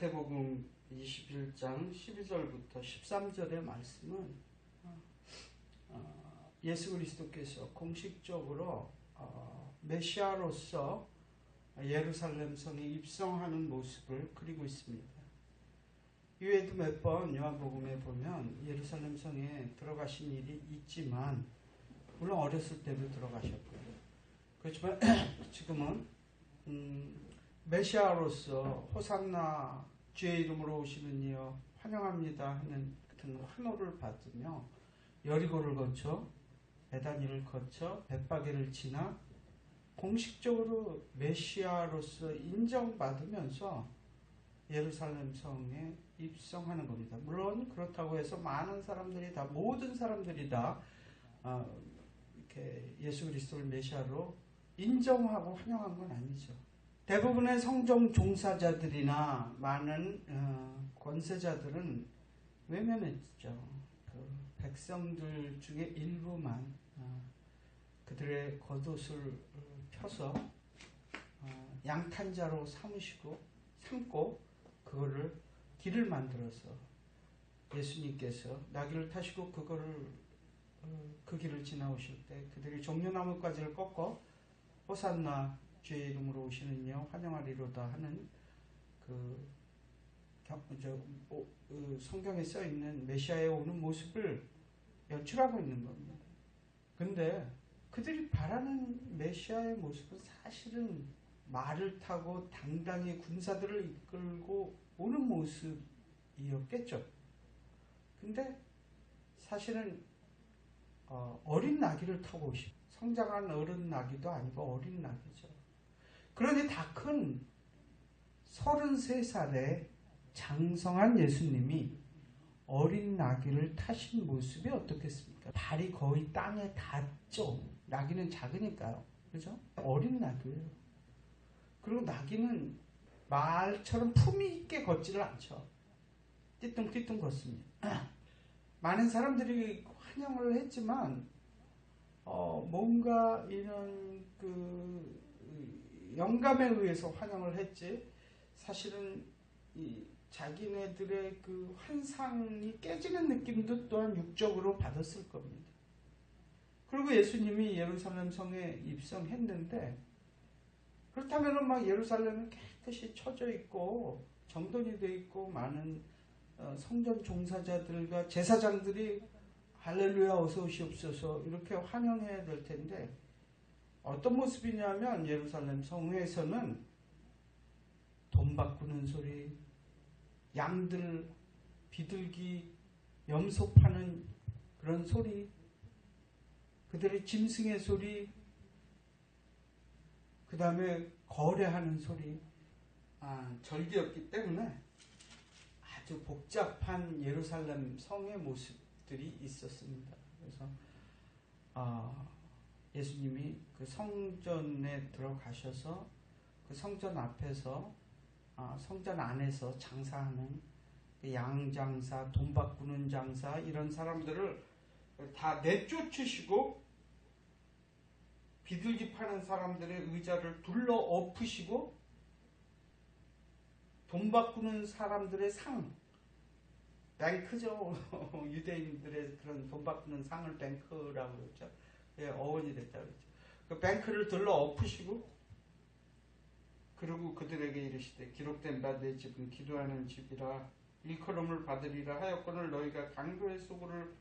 마태복음 21장 12절부터 13절의 말씀은 예수 그리스도께서 공식적으로 메시아로서 예루살렘 성에 입성하는 모습을 그리고 있습니다. 이외에도 몇 번 요한복음에 보면 예루살렘 성에 들어가신 일이 있지만, 물론 어렸을 때도 들어가셨고요. 그렇지만 지금은 메시아로서 호산나 주의 이름으로 오시는 이여 환영합니다 하는 같은 환호를 받으며 여리고를 거쳐 베다니를 거쳐 벳바게를 지나 공식적으로 메시아로서 인정받으면서 예루살렘 성에 입성하는 겁니다. 물론 그렇다고 해서 많은 사람들이 다, 모든 사람들이 다 이렇게 예수 그리스도를 메시아로 인정하고 환영한 건 아니죠. 대부분의 성경 종사자들이나 많은 권세자들은 외면했죠. 그 백성들 중에 일부만 그들의 겉옷을 펴서 양탄자로 삼고 그거를 길을 만들어서 예수님께서 나귀를 타시고 그 길을 지나오실 때 그들이 종려나무까지를 꺾어 호산나 주의 이름으로 오시는 이여 환영하리로다 하는 성경에 써 있는 메시아에 오는 모습을 연출하고 있는 겁니다. 근데 그들이 바라는 메시아의 모습은 사실은 말을 타고 당당히 군사들을 이끌고 오는 모습이었겠죠. 근데 사실은 어린 나귀를 타고 오십, 성장한 어른 나귀도 아니고 어린 나귀죠. 그러니 다 큰 33살의 장성한 예수님이 어린 나귀를 타신 모습이 어떻겠습니까? 발이 거의 땅에 닿죠. 나귀는 작으니까요. 그죠? 어린 나귀예요. 그리고 나귀는 말처럼 품위 있게 걷지를 않죠. 띠뚱띠뚱 걷습니다. 많은 사람들이 환영을 했지만 뭔가 이런 영감에 의해서 환영을 했지, 사실은 이 자기네들의 그 환상이 깨지는 느낌도 또한 육적으로 받았을 겁니다. 그리고 예수님이 예루살렘 성에 입성했는데, 그렇다면 막 예루살렘은 깨끗이 쳐져 있고 정돈이 되어 있고 많은 성전 종사자들과 제사장들이 할렐루야 어서 오시옵소서 이렇게 환영해야 될 텐데, 어떤 모습이냐면 예루살렘 성회에서는 돈 바꾸는 소리, 양들 비둘기 염소 파는 그런 소리, 그들의 짐승의 소리, 그 다음에 거래하는 소리, 절기였기 때문에 아주 복잡한 예루살렘 성의 모습들이 있었습니다. 그래서 예수님이 그 성전에 들어가셔서 그 성전 앞에서 성전 안에서 장사하는 양장사, 돈 바꾸는 장사, 이런 사람들을 다 내쫓으시고 비둘기 파는 사람들의 의자를 둘러 엎으시고 돈 바꾸는 사람들의 상, 뱅크죠. 유대인들의 그런 돈 바꾸는 상을 뱅크라고 그러죠. 예, 어원이 됐다고 그러죠. 그 뱅크를 둘러 엎으시고, 그리고 그들에게 이르시되 기록된 바 내 집은 기도하는 집이라 일컬음을 받으리라 하였거늘 너희가 강도의 소굴을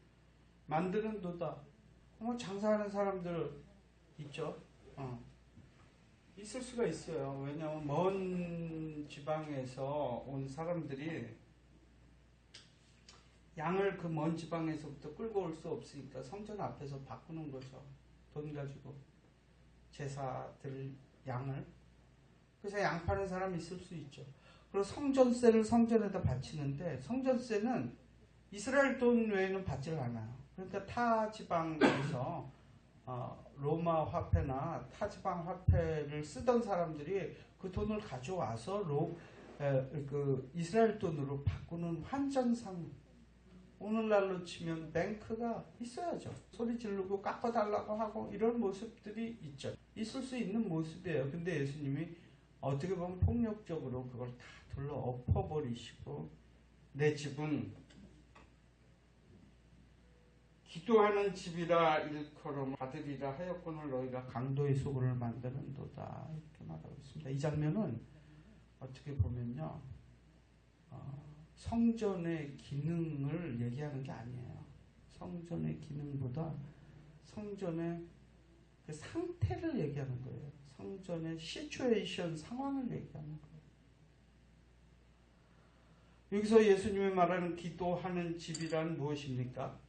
만드는도다. 장사하는 사람들 있죠. 있을 수가 있어요. 왜냐하면 먼 지방에서 온 사람들이 양을 그 먼 지방에서부터 끌고 올 수 없으니까 성전 앞에서 바꾸는 거죠. 돈 가지고 제사들 양을. 그래서 양 파는 사람이 있을 수 있죠. 그리고 성전세를 성전에다 바치는데, 성전세는 이스라엘 돈 외에는 받지를 않아요. 그러니까 타 지방에서 로마 화폐나 타 지방 화폐를 쓰던 사람들이 그 돈을 가져와서 이스라엘 돈으로 바꾸는 환전상, 오늘날로 치면 뱅크가 있어야죠. 소리 지르고 깎아달라고 하고 이런 모습들이 있죠. 있을 수 있는 모습이에요. 근데 예수님이 어떻게 보면 폭력적으로 그걸 다 둘러 엎어버리시고 내 집은 기도하는 집이라 일컬음 받으리라 하였거늘 너희가 강도의 소굴을 만드는도다 이렇게 말하고 있습니다. 이 장면은 어떻게 보면요 성전의 기능을 얘기하는 게 아니에요. 성전의 기능보다 성전의 그 상태를 얘기하는 거예요. 성전의 시츄에이션 상황을 얘기하는 거예요. 여기서 예수님이 말하는 기도하는 집이란 무엇입니까?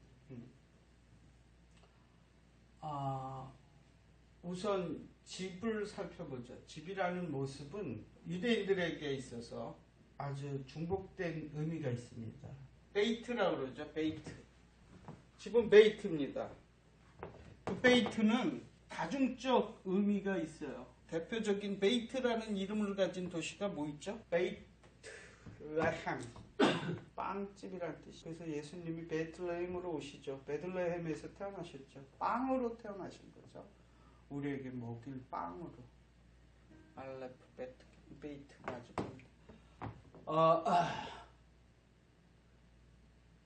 우선 집을 살펴보죠. 집이라는 모습은 유대인들에게 있어서 아주 중복된 의미가 있습니다. 베이트라고 그러죠. 베이트. 집은 베이트입니다. 그 베이트는 다중적 의미가 있어요. 대표적인 베이트라는 이름을 가진 도시가 뭐 있죠? 베이트레헴. 빵집이라는 뜻이. 그래서 예수님이 베들레헴으로 오시죠. 베들레헴에서 태어나셨죠. 빵으로 태어나신 거죠. 우리에게 먹일 빵으로. 알레프 베이트 맞습니다.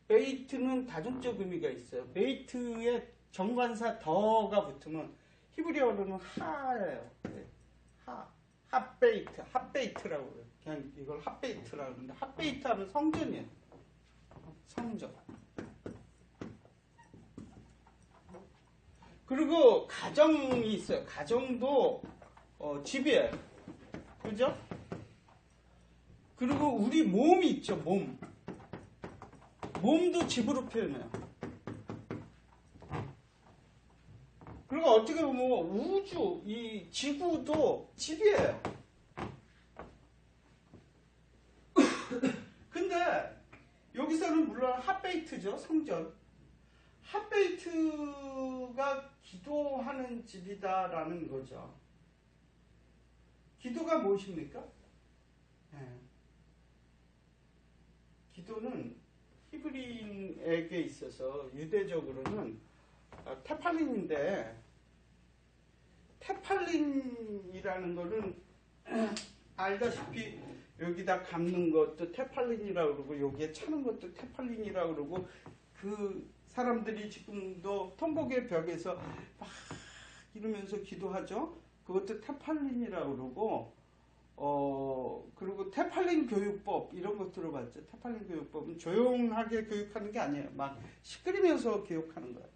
베이트는 다중적 의미가 있어요. 베이트에 정관사 더가 붙으면 히브리어로는 하예요. 핫베이트, 핫베이트라고 그래요. 그냥 이걸 핫베이트라고 하는데 핫베이트 하면 성전이에요. 성전. 그리고 가정이 있어요. 가정도 집이에요. 그죠? 그리고 우리 몸이 있죠. 몸도 집으로 표현해요. 그리고 어떻게 보면 우주, 이 지구도 집이에요. 근데 여기서는 물론 핫베이트죠. 성전. 핫베이트가 기도하는 집이다라는 거죠. 기도가 무엇입니까? 네. 기도는 히브리인에게 있어서 유대적으로는 테팔린인데 테팔린이라는 거는 알다시피 여기다 감는 것도 테팔린이라고 그러고 여기에 차는 것도 테팔린이라고 그러고 그 사람들이 지금도 통곡의 벽에서 막 이러면서 기도하죠. 그것도 테팔린이라고 그러고 그리고 테팔린 교육법 이런 거 들어봤죠. 테팔린 교육법은 조용하게 교육하는 게 아니에요. 막 시끄리면서 교육하는 거예요.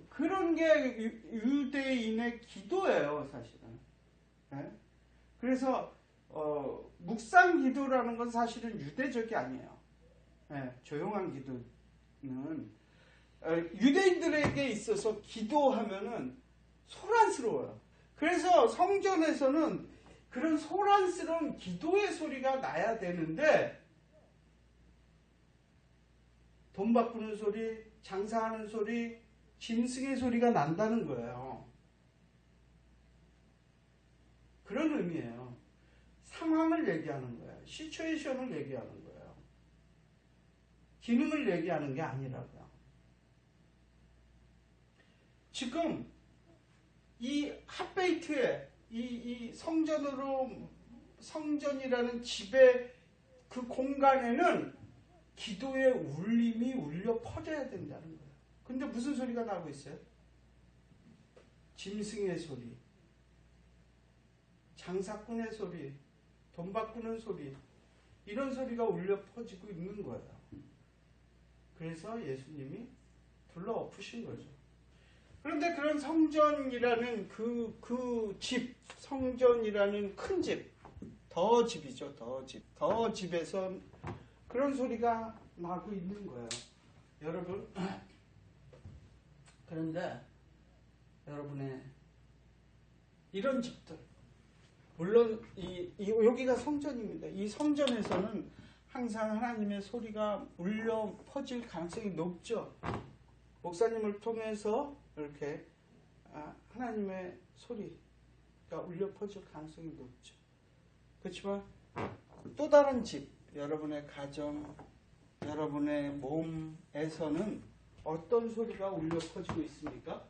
그런 게 유대인의 기도예요, 사실은. 네? 그래서 묵상 기도라는 건 사실은 유대적이 아니에요. 네, 조용한 기도는 유대인들에게 있어서 기도하면은 소란스러워요. 그래서 성전에서는 그런 소란스러운 기도의 소리가 나야 되는데 돈 바꾸는 소리, 장사하는 소리, 짐승의 소리가 난다는 거예요. 그런 의미예요. 상황을 얘기하는 거예요. 시츄에이션을 얘기하는 거예요. 기능을 얘기하는 게 아니라고요. 지금 이 핫베이트에 이 성전이라는 집의 그 공간에는 기도의 울림이 울려 퍼져야 된다는 거예요. 근데 무슨 소리가 나오고 있어요? 짐승의 소리, 장사꾼의 소리, 돈 바꾸는 소리, 이런 소리가 울려 퍼지고 있는 거예요. 그래서 예수님이 둘러 엎으신 거죠. 그런데 그런 성전이라는 그 집, 성전이라는 큰 집, 더 집이죠, 더 집. 더 집에서 그런 소리가 나고 있는 거예요. 여러분, 그런데 여러분의 이런 집들, 물론 여기가 성전입니다. 이 성전에서는 항상 하나님의 소리가 울려 퍼질 가능성이 높죠. 목사님을 통해서 이렇게 하나님의 소리가 울려 퍼질 가능성이 높죠. 그렇지만 또 다른 집, 여러분의 가정, 여러분의 몸에서는 어떤 소리가 울려 퍼지고 있습니까?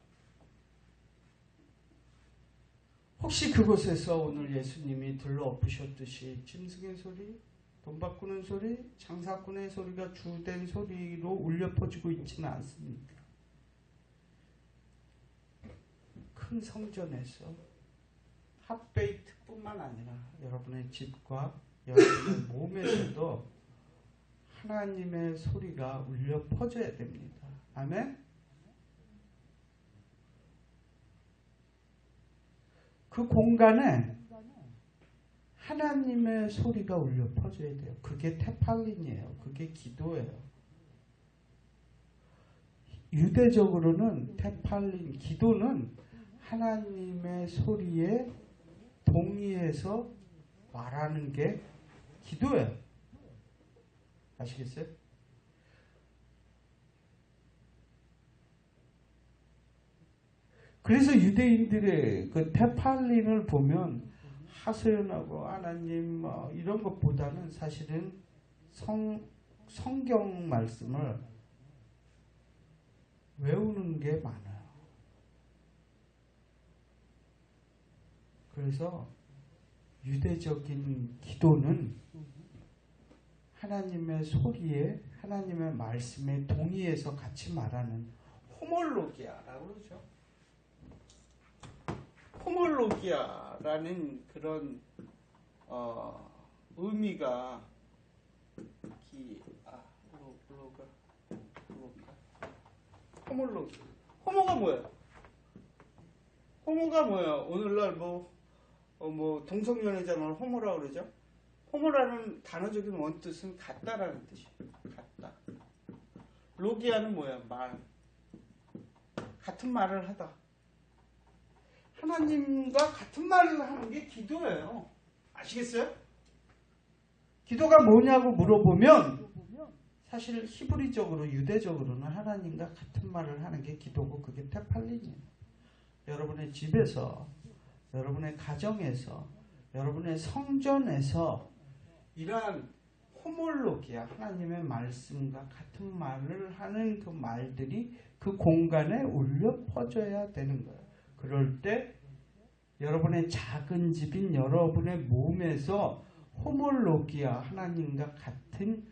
혹시 그곳에서 오늘 예수님이 들러 엎으셨듯이 짐승의 소리, 돈 바꾸는 소리, 장사꾼의 소리가 주된 소리로 울려 퍼지고 있지는 않습니까? 큰 성전에서 핫베이트뿐만 아니라 여러분의 집과 여러분의 몸에서도 하나님의 소리가 울려 퍼져야 됩니다. 아멘? 그 공간에 하나님의 소리가 울려 퍼져야 돼요. 그게 테팔린이에요. 그게 기도예요. 유대적으로는 테팔린, 기도는 하나님의 소리에 동의해서 말하는 게 기도예요. 아시겠어요? 그래서 유대인들의 그 테팔린을 보면 하소연하고 하나님 이런 것보다는 사실은 성경 말씀을 외우는 게 많아요. 그래서 유대적인 기도는 하나님의 소리에 하나님의 말씀에 동의해서 같이 말하는 호몰로기아라고 그러죠. 호몰로기아라는 그런 의미가 호몰로기. 호모가 뭐예요? 호모가 뭐예요? 오늘날 동성연애자는 호모라고 그러죠? 호모라는 단어적인 원뜻은 같다라는 뜻이에요. 같다. 로기아는 뭐야? 말. 같은 말을 하다. 하나님과 같은 말을 하는 게 기도예요. 아시겠어요? 기도가 뭐냐고 물어보면 사실 히브리적으로 유대적으로는 하나님과 같은 말을 하는 게 기도고 그게 테팔린이에요. 여러분의 집에서, 여러분의 가정에서, 여러분의 성전에서 이러한 호몰로기아, 하나님의 말씀과 같은 말을 하는 그 말들이 그 공간에 울려 퍼져야 되는 거예요. 그럴 때 여러분의 작은 집인 여러분의 몸에서 호몰로기아, 하나님과 같은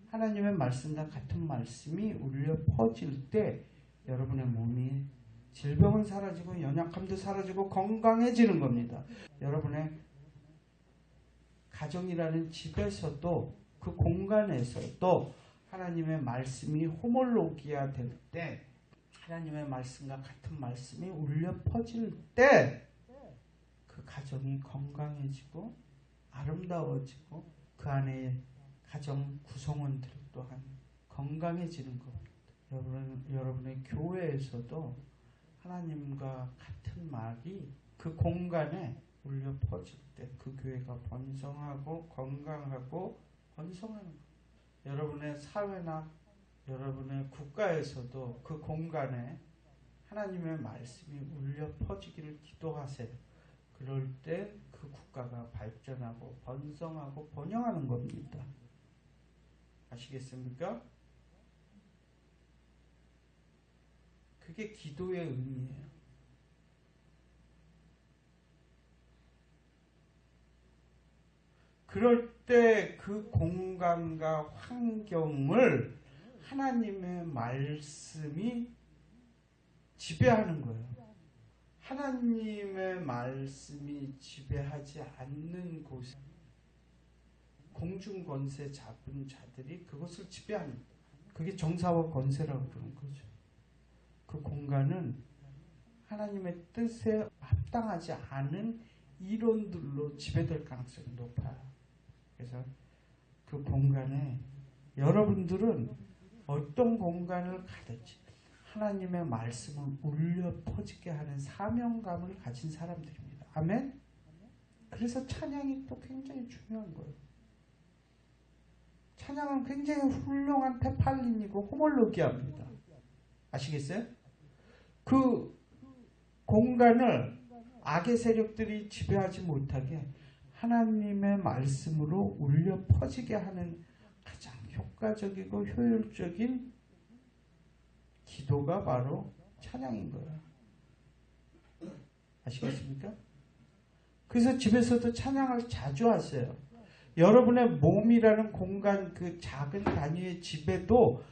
하나님의 말씀과 같은 말씀이 울려 퍼질 때 여러분의 몸이 질병은 사라지고 연약함도 사라지고 건강해지는 겁니다. 여러분의 가정이라는 집에서도 그 공간에서도 하나님의 말씀이 호몰로기아 될 때 하나님의 말씀과 같은 말씀이 울려 퍼질 때 그 가정이 건강해지고 아름다워지고 그 안에 가정 구성원들 또한 건강해지는 겁니다. 여러분의 교회에서도 하나님과 같은 말이 그 공간에 울려 퍼질 때 그 교회가 번성하고 건강하고 번성하는 겁니다. 여러분의 사회나 여러분의 국가에서도 그 공간에 하나님의 말씀이 울려 퍼지기를 기도하세요. 그럴 때 그 국가가 발전하고 번성하고 번영하는 겁니다. 아시겠습니까? 그게 기도의 의미예요. 그럴 때 그 공간과 환경을 하나님의 말씀이 지배하는 거예요. 하나님의 말씀이 지배하지 않는 곳에 공중권세 잡은 자들이 그것을 지배합니다. 그게 정사와 권세라고 그러는 거죠. 그 공간은 하나님의 뜻에 합당하지 않은 이론들로 지배될 가능성이 높아요. 그래서 그 공간에 여러분들은 어떤 공간을 가든지 하나님의 말씀을 울려 퍼지게 하는 사명감을 가진 사람들입니다. 아멘? 그래서 찬양이 또 굉장히 중요한 거예요. 찬양은 굉장히 훌륭한 테팔린이고 호몰로기아입니다. 아시겠어요? 그 공간을 악의 세력들이 지배하지 못하게 하나님의 말씀으로 울려 퍼지게 하는 가장 효과적이고 효율적인 기도가 바로 찬양인 거예요. 아시겠습니까? 그래서 집에서도 찬양을 자주 하세요. 여러분의 몸이라는 공간, 그 작은 단위의 집에도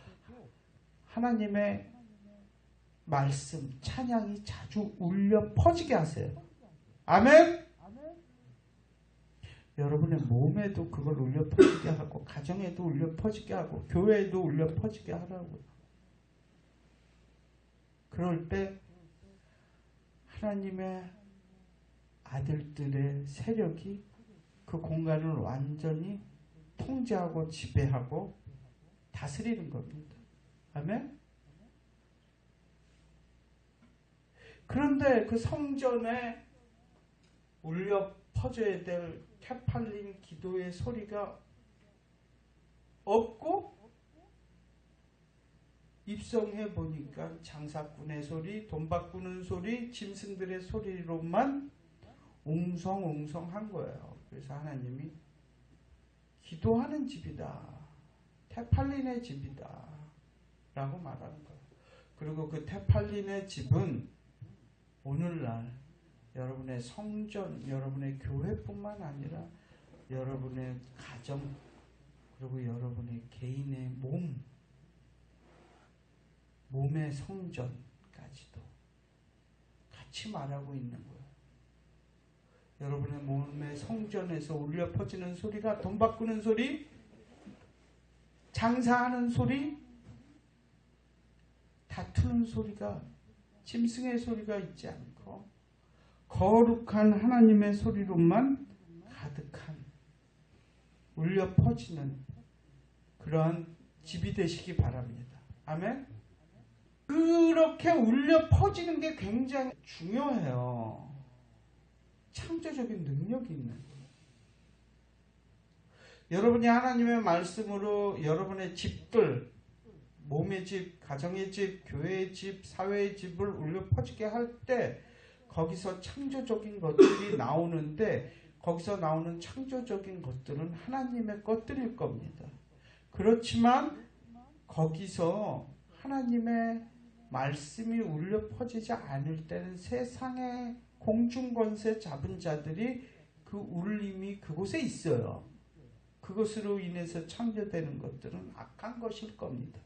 하나님의 말씀, 찬양이 자주 울려 퍼지게 하세요. 아멘? 여러분의 몸에도 그걸 울려 퍼지게 하고, 가정에도 울려 퍼지게 하고, 교회에도 울려 퍼지게 하라고요. 그럴 때 하나님의 아들들의 세력이 그 공간을 완전히 통제하고 지배하고 다스리는 겁니다. 아멘? 그런데 그 성전에 울려 퍼져야 될 테팔린 기도의 소리가 없고, 입성해 보니까 장사꾼의 소리, 돈 바꾸는 소리, 짐승들의 소리로만 웅성웅성한 거예요. 그래서 하나님이 기도하는 집이다, 테팔린의 집이다 라고 말하는 거예요. 그리고 그 테팔린의 집은 오늘날 여러분의 성전, 여러분의 교회뿐만 아니라 여러분의 가정, 그리고 여러분의 개인의 몸의 성전까지도 같이 말하고 있는 거예요. 여러분의 몸의 성전에서 울려 퍼지는 소리가 돈 바꾸는 소리, 장사하는 소리, 다투는 소리가, 짐승의 소리가 있지 않고 거룩한 하나님의 소리로만 가득한, 울려 퍼지는 그러한 집이 되시기 바랍니다. 아멘? 그렇게 울려 퍼지는 게 굉장히 중요해요. 창조적인 능력이 있는 거예요. 여러분이 하나님의 말씀으로 여러분의 집들, 몸의 집, 가정의 집, 교회의 집, 사회의 집을 울려 퍼지게 할 때 거기서 창조적인 것들이 나오는데, 거기서 나오는 창조적인 것들은 하나님의 것들일 겁니다. 그렇지만 거기서 하나님의 말씀이 울려 퍼지지 않을 때는 세상의 공중권세 잡은 자들이 그 울림이 그곳에 있어요. 그것으로 인해서 창조되는 것들은 악한 것일 겁니다.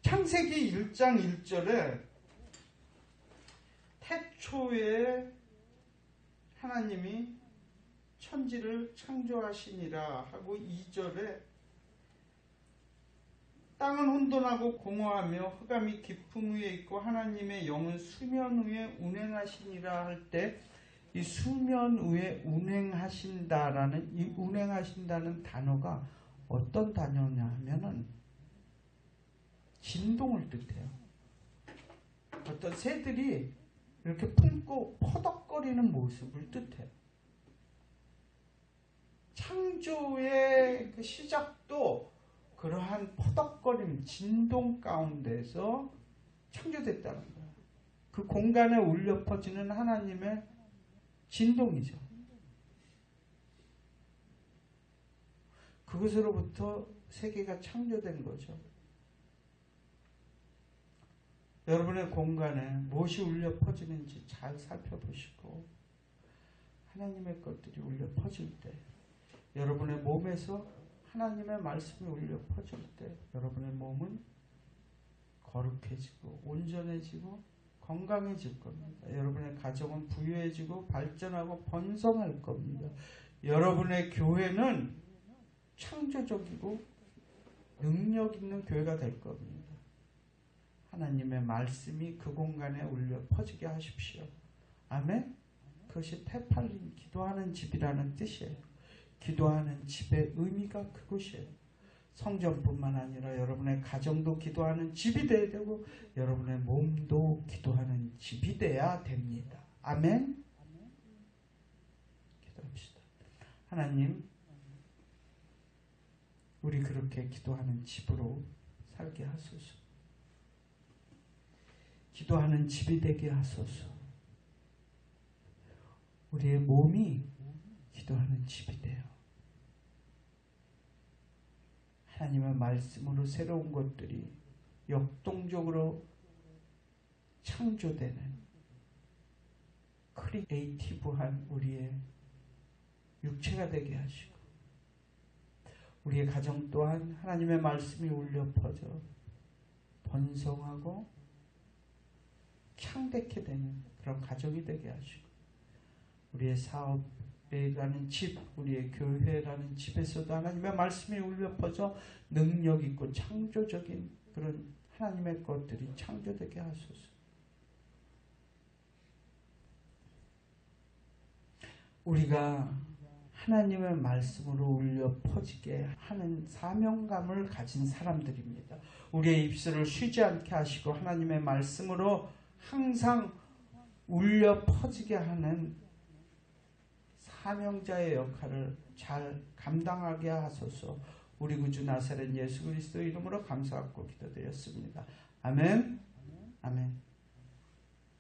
창세기 1장 1절에 태초에 하나님이 천지를 창조하시니라 하고, 2절에 땅은 혼돈하고 공허하며 흑암이 깊음 위에 있고 하나님의 영은 수면 위에 운행하시니라 할 때, 이 수면 위에 운행하신다라는, 이 운행하신다는 단어가 어떤 단어냐 하면은 진동을 뜻해요. 어떤 새들이 이렇게 품고 퍼덕거리는 모습을 뜻해요. 창조의 그 시작도 그러한 퍼덕거림, 진동 가운데서 창조됐다는 거예요. 그 공간에 울려 퍼지는 하나님의 진동이죠. 그것으로부터 세계가 창조된 거죠. 여러분의 공간에 무엇이 울려 퍼지는지 잘 살펴보시고, 하나님의 것들이 울려 퍼질 때, 여러분의 몸에서 하나님의 말씀이 울려 퍼질 때 여러분의 몸은 거룩해지고 온전해지고 건강해질 겁니다. 여러분의 가정은 부유해지고 발전하고 번성할 겁니다. 여러분의 교회는 창조적이고 능력 있는 교회가 될 겁니다. 하나님의 말씀이 그 공간에 울려 퍼지게 하십시오. 아멘? 그것이 테팔린, 기도하는 집이라는 뜻이에요. 기도하는 집의 의미가 그것이에요. 성전뿐만 아니라 여러분의 가정도 기도하는 집이 되어야 되고, 여러분의 몸도 기도하는 집이 되어야 됩니다. 아멘? 기도합시다. 하나님, 우리 그렇게 기도하는 집으로 살게 하소서. 기도하는 집이 되게 하소서. 우리의 몸이 기도하는 집이 돼요. 하나님의 말씀으로 새로운 것들이 역동적으로 창조되는 크리에이티브한 우리의 육체가 되게 하시고, 우리의 가정 또한 하나님의 말씀이 울려 퍼져 번성하고 창대케 되는 그런 가정이 되게 하시고, 우리의 사업에 가는 집, 우리의 교회라는 집에서도 하나님의 말씀이 울려 퍼져 능력 있고 창조적인 그런 하나님의 것들이 창조되게 하소서. 우리가 하나님의 말씀으로 울려 퍼지게 하는 사명감을 가진 사람들입니다. 우리의 입술을 쉬지 않게 하시고 하나님의 말씀으로 항상 울려 퍼지게 하는 사명자의 역할을 잘 감당하게 하소서. 우리 구주 나사렛 예수 그리스도 이름으로 감사하고 기도드렸습니다. 아멘. 아멘.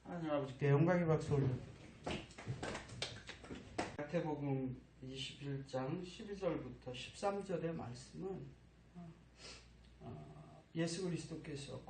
하나님 아버지께 영광의 박수 올려드립니다. 마태복음 21장 12절부터 13절의 말씀은 예수 그리스도께서